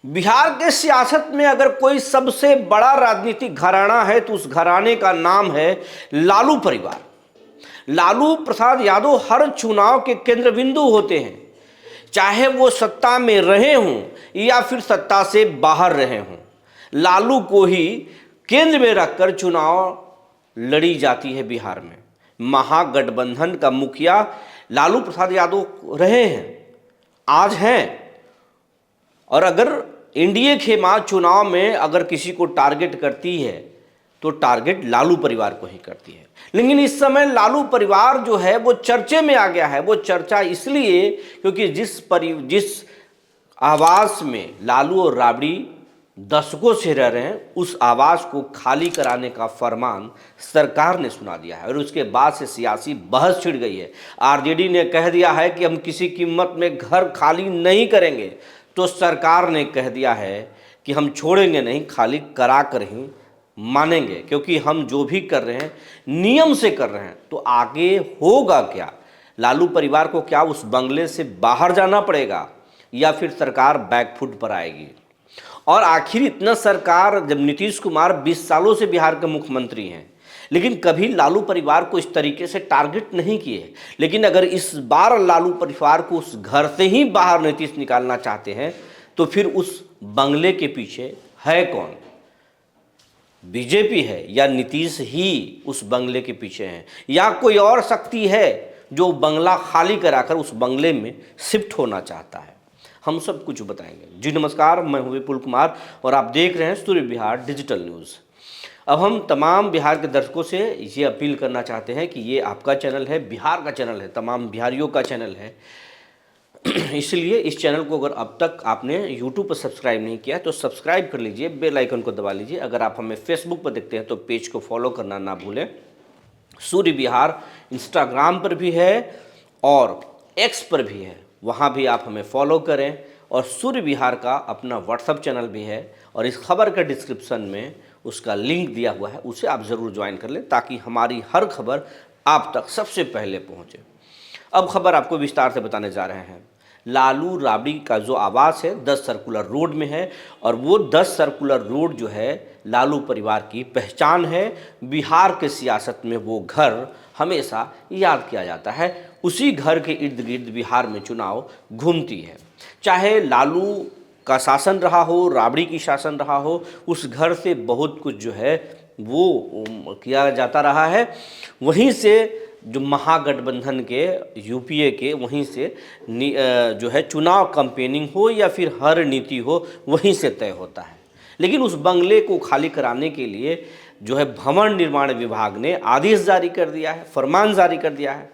बिहार के सियासत में अगर कोई सबसे बड़ा राजनीतिक घराना है तो उस घराने का नाम है लालू परिवार। लालू प्रसाद यादव हर चुनाव के केंद्र बिंदु होते हैं, चाहे वो सत्ता में रहे हों या फिर सत्ता से बाहर रहे हों। लालू को ही केंद्र में रखकर चुनाव लड़ी जाती है बिहार में। महागठबंधन का मुखिया लालू प्रसाद यादव रहे हैं, आज हैं। और अगर एनडीए खेमा चुनाव में अगर किसी को टारगेट करती है तो टारगेट लालू परिवार को ही करती है। लेकिन इस समय लालू परिवार जो है वो चर्चे में आ गया है। वो चर्चा इसलिए क्योंकि जिस आवास में लालू और राबड़ी दशकों से रह रहे हैं, उस आवास को खाली कराने का फरमान सरकार ने सुना दिया है और उसके बाद से सियासी बहस छिड़ गई है। आरजेडी ने कह दिया है कि हम किसी कीमत में घर खाली नहीं करेंगे, तो सरकार ने कह दिया है कि हम छोड़ेंगे नहीं, खाली करा कर ही मानेंगे, क्योंकि हम जो भी कर रहे हैं नियम से कर रहे हैं। तो आगे होगा क्या? लालू परिवार को क्या उस बंगले से बाहर जाना पड़ेगा या फिर सरकार बैकफुट पर आएगी? और आखिर इतना सरकार, जब नीतीश कुमार 20 सालों से बिहार के मुख्यमंत्री हैं लेकिन कभी लालू परिवार को इस तरीके से टारगेट नहीं किए, लेकिन अगर इस बार लालू परिवार को उस घर से ही बाहर नीतीश निकालना चाहते हैं तो फिर उस बंगले के पीछे है कौन? बीजेपी है या नीतीश ही उस बंगले के पीछे हैं, या कोई और शक्ति है जो बंगला खाली कराकर उस बंगले में शिफ्ट होना चाहता है? हम सब कुछ बताएंगे। जी नमस्कार, मैं हूं विपुल कुमार और आप देख रहे हैं सूर्य बिहार डिजिटल न्यूज़। अब हम तमाम बिहार के दर्शकों से ये अपील करना चाहते हैं कि ये आपका चैनल है, बिहार का चैनल है, तमाम बिहारियों का चैनल है। इसलिए इस चैनल को अगर अब तक आपने यूट्यूब पर सब्सक्राइब नहीं किया तो सब्सक्राइब कर लीजिए, बेल आइकन को दबा लीजिए। अगर आप हमें फेसबुक पर देखते हैं तो पेज को फॉलो करना ना भूलें। सूर्य बिहार इंस्टाग्राम पर भी है और एक्स पर भी है, वहाँ भी आप हमें फॉलो करें। और सूर्य बिहार का अपना व्हाट्सएप चैनल भी है और इस खबर के डिस्क्रिप्शन में उसका लिंक दिया हुआ है, उसे आप ज़रूर ज्वाइन कर लें ताकि हमारी हर खबर आप तक सबसे पहले पहुँचे। अब खबर आपको विस्तार से बताने जा रहे हैं। लालू राबड़ी का जो आवास है 10 सर्कुलर रोड में है और वो 10 सर्कुलर रोड जो है लालू परिवार की पहचान है। बिहार के सियासत में वो घर हमेशा याद किया जाता है। उसी घर के इर्द गिर्द बिहार में चुनाव घूमती है। चाहे लालू का शासन रहा हो, राबड़ी की शासन रहा हो, उस घर से बहुत कुछ जो है वो किया जाता रहा है। वहीं से जो महागठबंधन के यूपीए के, वहीं से जो है चुनाव कैंपेनिंग हो या फिर हर नीति हो, वहीं से तय होता है। लेकिन उस बंगले को खाली कराने के लिए जो है भवन निर्माण विभाग ने आदेश जारी कर दिया है, फरमान जारी कर दिया है।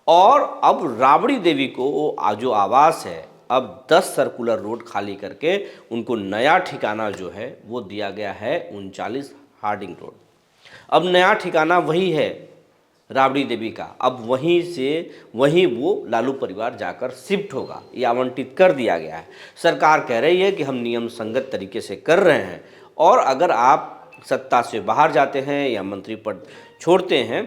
और अब राबड़ी देवी को जो आवास है, अब 10 सर्कुलर रोड खाली करके उनको नया ठिकाना जो है वो दिया गया है 39 हार्डिंग रोड। अब नया ठिकाना वही है राबड़ी देवी का। अब वहीं वो लालू परिवार जाकर शिफ्ट होगा, ये आवंटित कर दिया गया है। सरकार कह रही है कि हम नियम संगत तरीके से कर रहे हैं और अगर आप सत्ता से बाहर जाते हैं या मंत्री पद छोड़ते हैं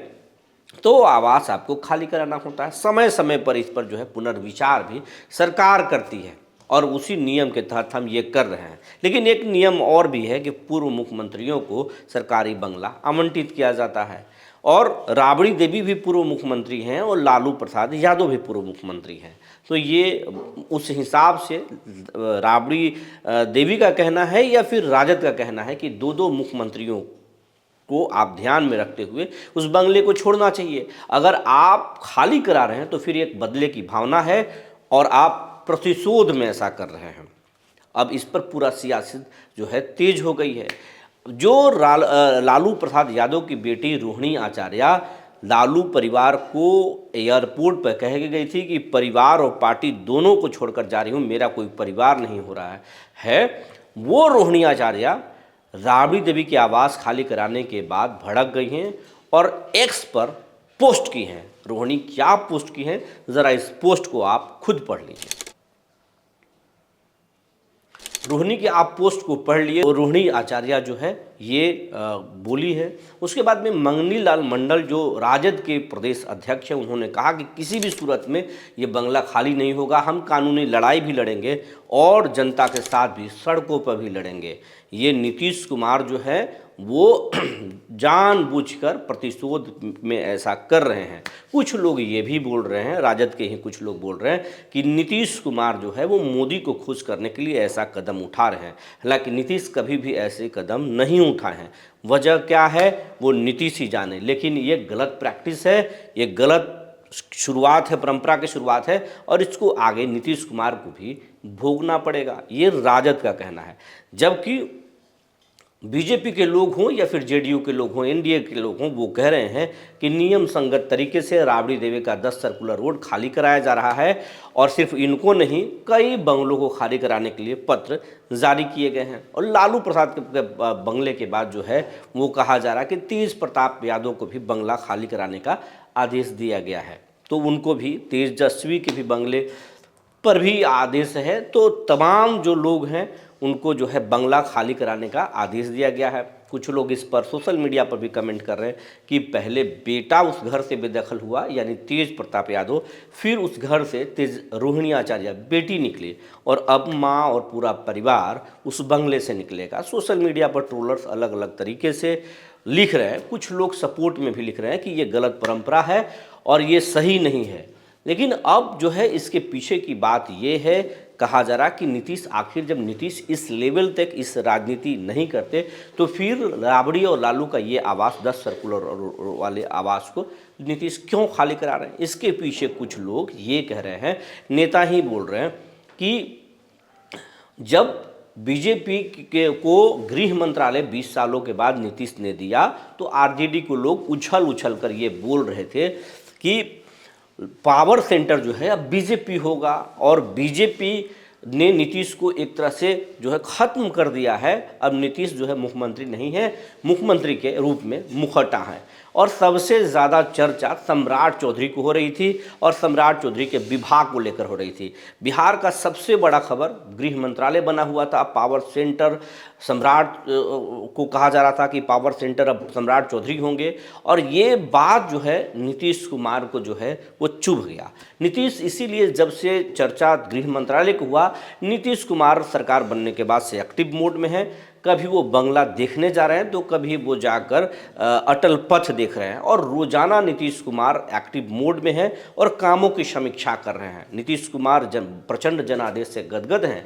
तो आवास आपको खाली कराना होता है। समय समय पर इस पर जो है पुनर्विचार भी सरकार करती है और उसी नियम के तहत हम ये कर रहे हैं। लेकिन एक नियम और भी है कि पूर्व मुख्यमंत्रियों को सरकारी बंगला आवंटित किया जाता है और राबड़ी देवी भी पूर्व मुख्यमंत्री हैं और लालू प्रसाद यादव भी पूर्व मुख्यमंत्री हैं। तो ये उस हिसाब से राबड़ी देवी का कहना है या फिर राजद का कहना है कि दो मुख्यमंत्रियों को आप ध्यान में रखते हुए उस बंगले को छोड़ना चाहिए। अगर आप खाली करा रहे हैं तो फिर एक बदले की भावना है और आप प्रतिशोध में ऐसा कर रहे हैं। अब इस पर पूरा सियासत जो है तेज हो गई है। जो लालू प्रसाद यादव की बेटी रोहिणी आचार्य लालू परिवार को एयरपोर्ट पर कह गई थी कि परिवार और पार्टी दोनों को छोड़कर जा रही हूँ, मेरा कोई परिवार नहीं हो रहा है, वो रोहिणी आचार्य राबड़ी देवी की आवास खाली कराने के बाद भड़क गई हैं और एक्स पर पोस्ट की हैं। रोहिणी क्या पोस्ट की हैं, ज़रा इस पोस्ट को आप खुद पढ़ लीजिए। रोहिणी की आप पोस्ट को पढ़ लिए। रोहिणी आचार्य जो है ये बोली है। उसके बाद में मंगनी लाल मंडल जो राजद के प्रदेश अध्यक्ष हैं, उन्होंने कहा कि किसी भी सूरत में ये बंगला खाली नहीं होगा, हम कानूनी लड़ाई भी लड़ेंगे और जनता के साथ भी सड़कों पर भी लड़ेंगे। ये नीतीश कुमार जो है वो जानबूझकर प्रतिशोध में ऐसा कर रहे हैं। कुछ लोग ये भी बोल रहे हैं, राजद के ही कुछ लोग बोल रहे हैं कि नीतीश कुमार जो है वो मोदी को खुश करने के लिए ऐसा कदम उठा रहे हैं। हालांकि नीतीश कभी भी ऐसे कदम नहीं उठाए हैं। वजह क्या है वो नीतीश ही जाने, लेकिन ये गलत प्रैक्टिस है, ये गलत शुरुआत है, परंपरा की शुरुआत है और इसको आगे नीतीश कुमार को भी भोगना पड़ेगा, ये राजद का कहना है। जबकि बीजेपी के लोग हों या फिर जेडीयू के लोग हों, एनडीए के लोग हों, वो कह रहे हैं कि नियम संगत तरीके से राबड़ी देवी का 10 सर्कुलर रोड खाली कराया जा रहा है और सिर्फ इनको नहीं, कई बंगलों को खाली कराने के लिए पत्र जारी किए गए हैं। और लालू प्रसाद के बंगले के बाद जो है वो कहा जा रहा है कि तेज प्रताप यादव को भी बंगला खाली कराने का आदेश दिया गया है, तो उनको भी, तेजस्वी के भी बंगले पर भी आदेश है। तो तमाम जो लोग हैं उनको जो है बंगला खाली कराने का आदेश दिया गया है। कुछ लोग इस पर सोशल मीडिया पर भी कमेंट कर रहे हैं कि पहले बेटा उस घर से बेदखल हुआ यानी तेज प्रताप यादव, फिर उस घर से तेज रोहिणी आचार्य बेटी निकली और अब माँ और पूरा परिवार उस बंगले से निकलेगा। सोशल मीडिया पर ट्रोलर्स अलग अलग तरीके से लिख रहे हैं, कुछ लोग सपोर्ट में भी लिख रहे हैं कि ये गलत परंपरा है और ये सही नहीं है। लेकिन अब जो है इसके पीछे की बात ये है, कहा जा रहा कि नीतीश, आखिर जब नीतीश इस लेवल तक इस राजनीति नहीं करते तो फिर राबड़ी और लालू का ये आवास 10 सर्कुलर वाले आवास को नीतीश क्यों खाली करा रहे हैं। इसके पीछे कुछ लोग ये कह रहे हैं, नेता ही बोल रहे हैं कि जब बीजेपी को गृह मंत्रालय 20 सालों के बाद नीतीश ने दिया तो आरजेडी को लोग उछल उछल कर ये बोल रहे थे कि पावर सेंटर जो है अब बीजेपी होगा और बीजेपी ने नीतीश को एक तरह से जो है ख़त्म कर दिया है। अब नीतीश जो है मुख्यमंत्री नहीं है, मुख्यमंत्री के रूप में मुखौटा है। और सबसे ज़्यादा चर्चा सम्राट चौधरी को हो रही थी और सम्राट चौधरी के विभाग को लेकर हो रही थी। बिहार का सबसे बड़ा खबर, गृह मंत्रालय बना हुआ था, पावर सेंटर सम्राट को कहा जा रहा था कि पावर सेंटर अब सम्राट चौधरी होंगे और ये बात जो है नीतीश कुमार को जो है वो चुभ गया। नीतीश इसीलिए जब से चर्चा गृह मंत्रालय को हुआ, नीतीश कुमार सरकार बनने के बाद से एक्टिव मोड में है। कभी वो बंगला देखने जा रहे हैं तो कभी वो जाकर अटल पथ देख रहे हैं और रोजाना नीतीश कुमार एक्टिव मोड में है और कामों की समीक्षा कर रहे हैं। नीतीश कुमार प्रचंड जनादेश से गदगद हैं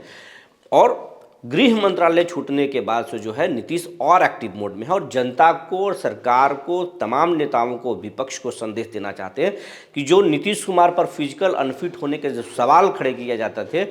और गृह मंत्रालय छूटने के बाद से जो है नीतीश और एक्टिव मोड में है और जनता को और सरकार को, तमाम नेताओं को, विपक्ष को संदेश देना चाहते हैं कि जो नीतीश कुमार पर फिजिकल अनफिट होने के जो सवाल खड़े किए जाते थे,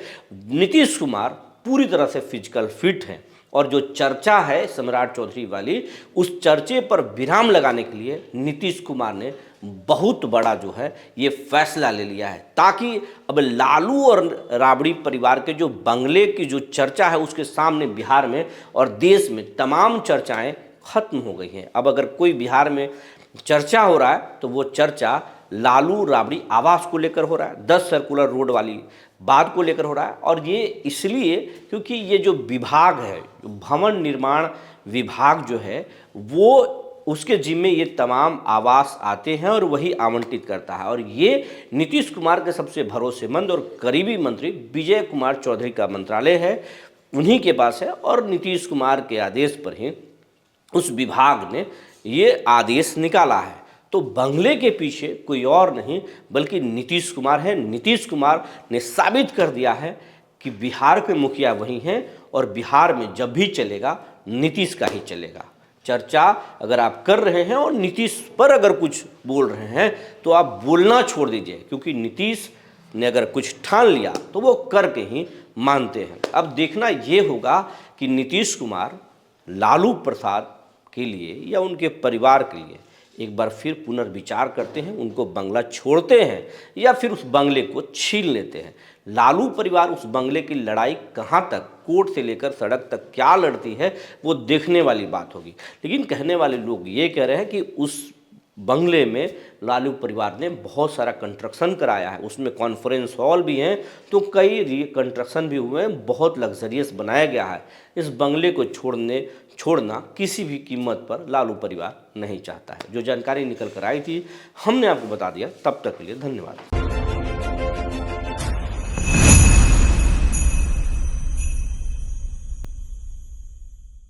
नीतीश कुमार पूरी तरह से फिजिकल फिट हैं। और जो चर्चा है सम्राट चौधरी वाली, उस चर्चे पर विराम लगाने के लिए नीतीश कुमार ने बहुत बड़ा जो है ये फैसला ले लिया है ताकि अब लालू और राबड़ी परिवार के जो बंगले की जो चर्चा है उसके सामने बिहार में और देश में तमाम चर्चाएं खत्म हो गई हैं। अब अगर कोई बिहार में चर्चा हो रहा है तो वो चर्चा लालू राबड़ी आवास को लेकर हो रहा है, 10 सर्कुलर रोड वाली बात को लेकर हो रहा है। और ये इसलिए क्योंकि ये जो विभाग है, भवन निर्माण विभाग जो है, वो उसके जिम्मे ये तमाम आवास आते हैं और वही आवंटित करता है। और ये नीतीश कुमार के सबसे भरोसेमंद और करीबी मंत्री विजय कुमार चौधरी का मंत्रालय है, उन्हीं के पास है और नीतीश कुमार के आदेश पर ही उस विभाग ने ये आदेश निकाला है। तो बंगले के पीछे कोई और नहीं बल्कि नीतीश कुमार है। नीतीश कुमार ने साबित कर दिया है कि बिहार के मुखिया वही हैं और बिहार में जब भी चलेगा नीतीश का ही चलेगा। चर्चा अगर आप कर रहे हैं और नीतीश पर अगर कुछ बोल रहे हैं तो आप बोलना छोड़ दीजिए, क्योंकि नीतीश ने अगर कुछ ठान लिया तो वो करके ही मानते हैं। अब देखना ये होगा कि नीतीश कुमार लालू प्रसाद के लिए या उनके परिवार के लिए एक बार फिर पुनर्विचार करते हैं, उनको बंगला छोड़ते हैं या फिर उस बंगले को छीन लेते हैं। लालू परिवार उस बंगले की लड़ाई कहाँ तक, कोर्ट से लेकर सड़क तक क्या लड़ती है, वो देखने वाली बात होगी। लेकिन कहने वाले लोग ये कह रहे हैं कि उस बंगले में लालू परिवार ने बहुत सारा कंस्ट्रक्शन कराया है, उसमें कॉन्फ्रेंस हॉल भी हैं, तो कई कंस्ट्रक्शन भी हुए हैं, बहुत लग्जरियस बनाया गया है। इस बंगले को छोड़ना किसी भी कीमत पर लालू परिवार नहीं चाहता है। जो जानकारी निकल कर आई थी हमने आपको बता दिया। तब तक के लिए धन्यवाद।